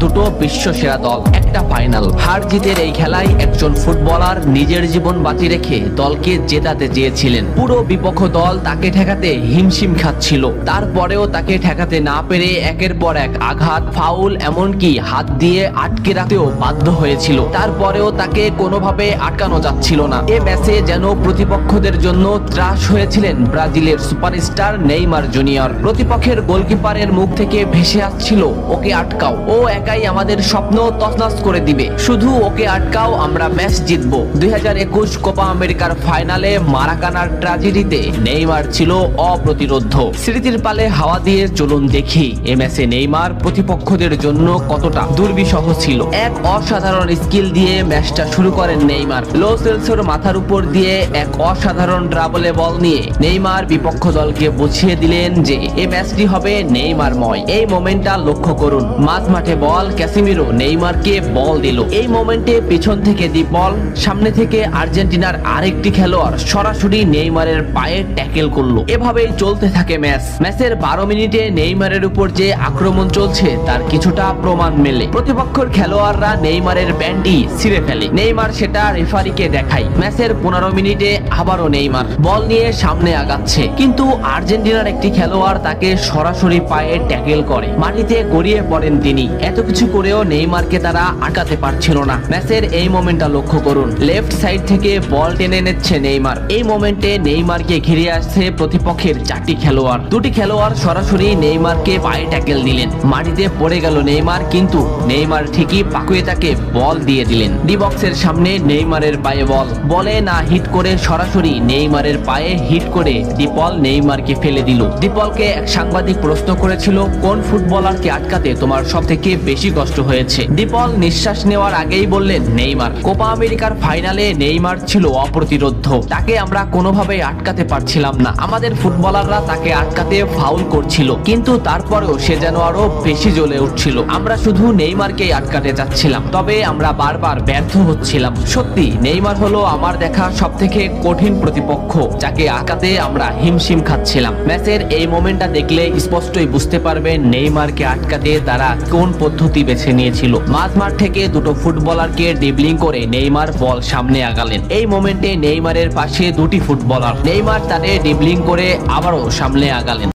দুটো বিশ্ব সেরা দল, একটা ফাইনাল। হার জিতের এই খেলায় একজন ফুটবলার নিজের জীবন বাজি রেখে দলকে জেতাতে চেয়েছিলেন। পুরো বিপক্ষ দল তাকে ঠেকাতে হিমশিম খাচ্ছিল, তারপরেও তাকে ঠেকাতে না পেরে একের পর এক আঘাত, ফাউল, এমনকি হাত দিয়ে আটকে রাখতেও বাধ্য হয়েছিল। তারপরেও তাকে কোনোভাবে আটকানো যাচ্ছিল না। এ ম্যাচে যেন প্রতিপক্ষদের জন্য ত্রাস হয়েছিলেন ব্রাজিলের সুপারস্টার নেইমার জুনিয়র। প্রতিপক্ষের গোলকিপারের মুখ থেকে ভেসে আসছিল, ওকে আটকাও, ও একাই আমাদের স্বপ্ন তছনছ করে দিবে, শুধু ওকে আটকাও, আমরা ম্যাচ জিতবো। 2021 কোপা আমেরিকার ফাইনালে মারাকানার ট্র্যাজেডিতে নেইমার ছিল অপ্রতিরোধ্য। স্মৃতির পালে হাওয়া দিয়ে চলুন দেখি এ ম্যাচে নেইমার প্রতিপক্ষদের জন্য কতটা দুর্বিষহ ছিল। এক অসাধারণ স্কিল দিয়ে ম্যাচটা শুরু করেন নেইমার। লো সেলসোর মাথার উপর দিয়ে এক অসাধারণ ড্রাবলে বল নিয়ে নেইমার বিপক্ষ দলকে বুঝিয়ে দিলেন যে এই ম্যাচটি হবে নেইমারময়। এই মোমেন্টটা লক্ষ্য করুন, মাঝ মাঠে বল, ক্যাসিমিরো নেইমারকে বল দিল। এই মোমেন্টে পিছন থেকে দি বল, সামনে থেকে আর্জেন্টিনার আরেকটি খেলোয়াড় সরাসরি নেইমারের পায়ে ট্যাকেল করলো। এভাবেই চলতে থাকে ম্যাচ। ম্যাচের 12 মিনিটে নেইমারের উপর যে আক্রমণ চলছে তার কিছুটা প্রমাণ মেলে। প্রতিপক্ষের খেলোয়াড়রা নেইমারের প্যান্টি ছিঁড়ে ফেলে, নেইমার সেটা রেফারিকে দেখায়। ম্যাচের 15 মিনিটে আবারও নেইমার বল নিয়ে সামনে আগাচ্ছে, কিন্তু আর্জেন্টিনার একটি খেলোয়াড় তাকে সরাসরি পায়ে ট্যাকেল করে, মাটিতে গড়িয়ে পড়েন তিনি। এত কিছু করেও নেইমারকে তারা আটকাতে পারছিল না। ম্যাচের এই মোমেন্টটা লক্ষ্য করুন, লেফট সাইড থেকে বল টেনে নিচ্ছে নেইমার। এই মোমেন্টে নেইমারকে ঘিরে আসছে প্রতিপক্ষের 4টি খেলোয়াড়। দুটি খেলোয়াড় সরাসরি নেইমারকে পায়ে ট্যাকেল দিলেন, মাটিতে পড়ে গেল নেইমার, কিন্তু নেইমার ঠিকই পাকুয়ে তাকে বল দিয়ে দিলেন। ডি বক্সের সামনে নেইমারের পায়ে বল, বলে না হিট করে সরাসরি নেইমারের পায়ে হিট করে ডিপল নেইমারকে ফেলে দিল। ডিপলকে এক সাংবাদিক প্রশ্ন করেছিল, কোন ফুটবলারকে আটকাতে তোমার সবথেকে বেশি কষ্ট হয়েছে? ডিপল নিঃশ্বাস নেওয়ার আগেই বললেন নেইমার। কোপা আমেরিকার ফাইনালে নেইমার ছিল অপ্রতিরোধ্য, তাকে আমরা কোনোভাবেই আটকাতে পারছিলাম না। আমাদের ফুটবলাররা তাকে আটকাতে ফাউল করছিল, কিন্তু তারপরেও সে যেন আরো বেশি জ্বলে উঠছিল। আমরা শুধু নেইমারকেই আটকাতে যাচ্ছিলাম, তবে আমরা বারবার ব্যর্থ হচ্ছিলাম। সত্যি নেইমার হলো আমার দেখা সবথেকে কঠিন প্রতিপক্ষ, যাকে আটকাতে আমরা হিমশিম খাচ্ছিলাম। ম্যাচের এই মোমেন্টটা দেখলে স্পষ্টই বুঝতে পারবেন নেইমারকে আটকাতে তারা কোন পদ্ধতি বেছে নিয়েছিল। মাঝ মাঠ থেকে দুটো ফুটবলারকে ড্রিবলিং করে নেইমার বল সামনে আগালেন। এই মোমেন্টে নেইমারের পাশে দুটি ফুটবলার, নেইমার তাদের ড্রিবলিং করে আবারও সামনে আগালেন।